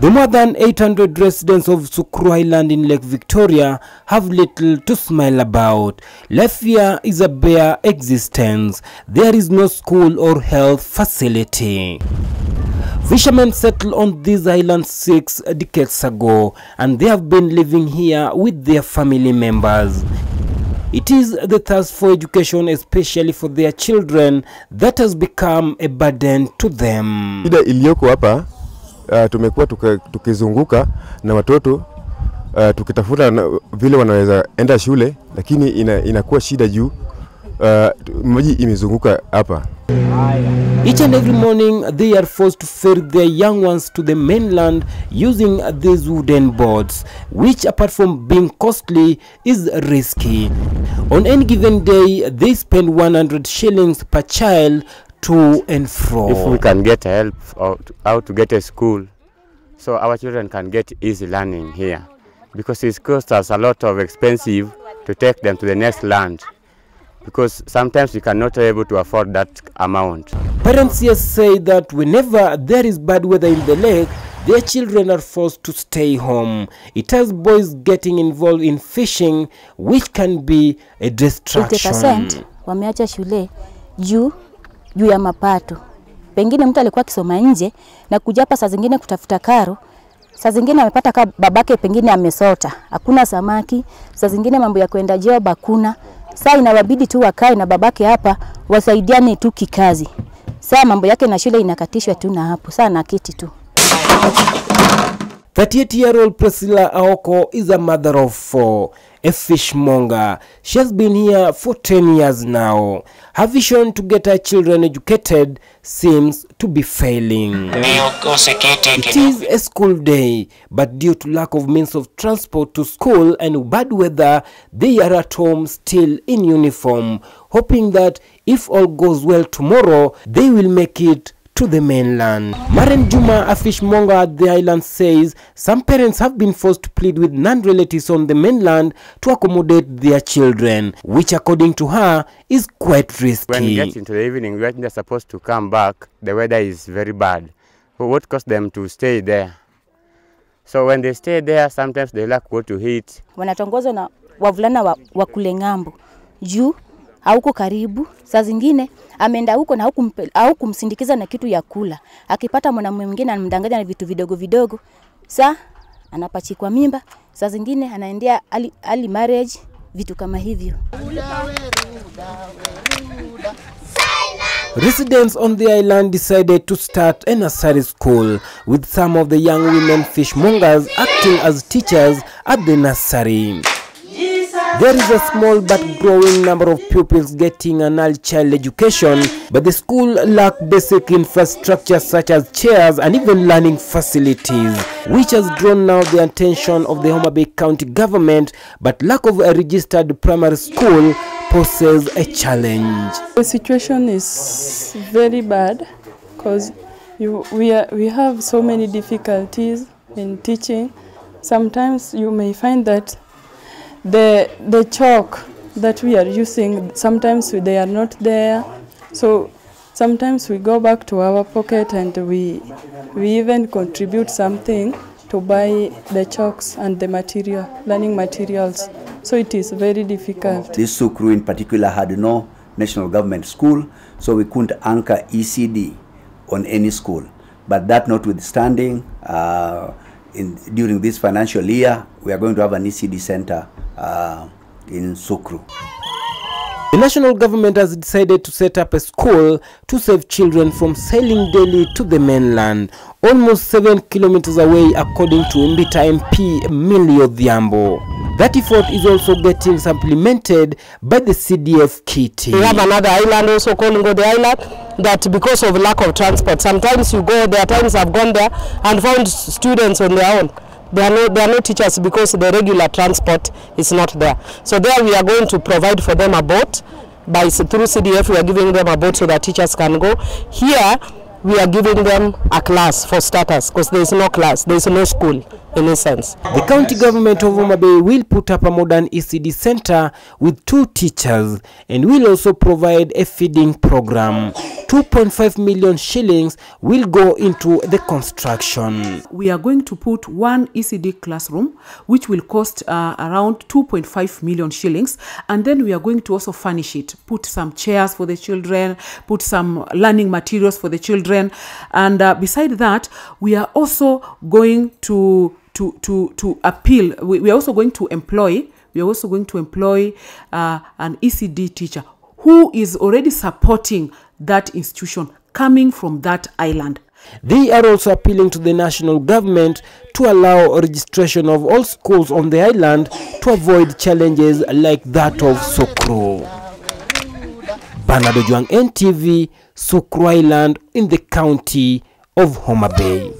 The more than 800 residents of Sukru Island in Lake Victoria have little to smile about. Life here is a bare existence. There is no school or health facility. Fishermen settled on this island 6 decades ago, and they have been living here with their family members. It is the thirst for education, especially for their children, that has become a burden to them. Shida iliyoko hapa, tumekuwa tukizunguka na watoto tukitafuta vile wanaweza enda shule, lakini inakuwa shida juu maji imezunguka hapa. Each and every morning they are forced to ferry their young ones to the mainland using these wooden boats, which apart from being costly is risky. On any given day they spend 100 shillings per child to and fro. If we can get help or how to get a school, so our children can get easy learning here, because it costs us a lot of expensive to take them to the next land, because sometimes we cannot able to afford that amount. Parents here say that whenever there is bad weather in the lake, their children are forced to stay home. It has boys getting involved in fishing, which can be a distraction. 80% wameacha shule juu ya mapato. Pengine mtu alikuwa akisoma nje na kuja hapa saa zingine kutafuta karo. Saa zingine amepata kama babake pengine amesota, hakuna samaki. Saa zingine mambo ya kwenda job hakuna. Saa inawabidi tu wakae na babake hapa wasaidiane tu kikazi. Saa mambo yake na shule inakatishwa tu na hapo. Saa na kiti tu. 38-year-old Priscilla Aoko is a mother of 4, a fishmonger. She has been here for 10 years now. Her vision to get her children educated seems to be failing. It is a school day, but due to lack of means of transport to school and bad weather, they are at home still in uniform, hoping that if all goes well tomorrow, they will make it to the mainland. Maren Juma, a fishmonger at the island, says some parents have been forced to plead with non-relatives on the mainland to accommodate their children, which according to her is quite risky. When we get into the evening, when they're supposed to come back, the weather is very bad. So what caused them to stay there? So when they stay there, sometimes they lack what to eat. Wanatongozwa na wavulana wa kule ngambo. Juu hauko karibu, saa zingine ameenda huko na kumsindikiza na kitu ya kula. Akipata mwanamume mwingine anamdanganya na vitu vidogo vidogo, saa anapachikwa mimba. Saa zingine anaendea early marriage, vitu kama hivyo. Residents on the island decided to start a nursery school, with some of the young women fishmongers acting as teachers at the nursery. There is a small but growing number of pupils getting an early child education, but the school lacks basic infrastructure such as chairs and even learning facilities, which has drawn now the attention of the Homa Bay County government, but lack of a registered primary school poses a challenge. The situation is very bad because we have so many difficulties in teaching. Sometimes you may find that the chalk that we are using, sometimes they are not there. So sometimes we go back to our pocket and we even contribute something to buy the chalks and the learning materials. So it is very difficult. This Sukru in particular had no national government school, so we couldn't anchor ECD on any school. But that notwithstanding, during this financial year, we are going to have an ECD center in Sukru. The national government has decided to set up a school to save children from sailing daily to the mainland, almost 7 kilometers away, according to Mbita MP Millie Odhiambo. That effort is also getting supplemented by the CDF kitty. We have another island also called the Island, that because of lack of transport, sometimes you go, there are times I've gone there and found students on their own. There are no teachers because the regular transport is not there. So there we are going to provide for them a boat. Through CDF we are giving them a boat so that teachers can go. Here we are giving them a class for starters, because there is no class, there is no school. in essence. The county government of Homa Bay will put up a modern ECD center with 2 teachers and will also provide a feeding program. 2.5 million shillings will go into the construction. We are going to put 1 ECD classroom, which will cost around 2.5 million shillings. And then we are going to also furnish it, put some chairs for the children, put some learning materials for the children. And beside that, we are also going to appeal. We are also going to employ an ECD teacher who is already supporting that institution coming from that island. They are also appealing to the national government to allow registration of all schools on the island to avoid challenges like that of Sukru. Bernardo Juang, NTV, Sukru Island in the county of Homa Bay.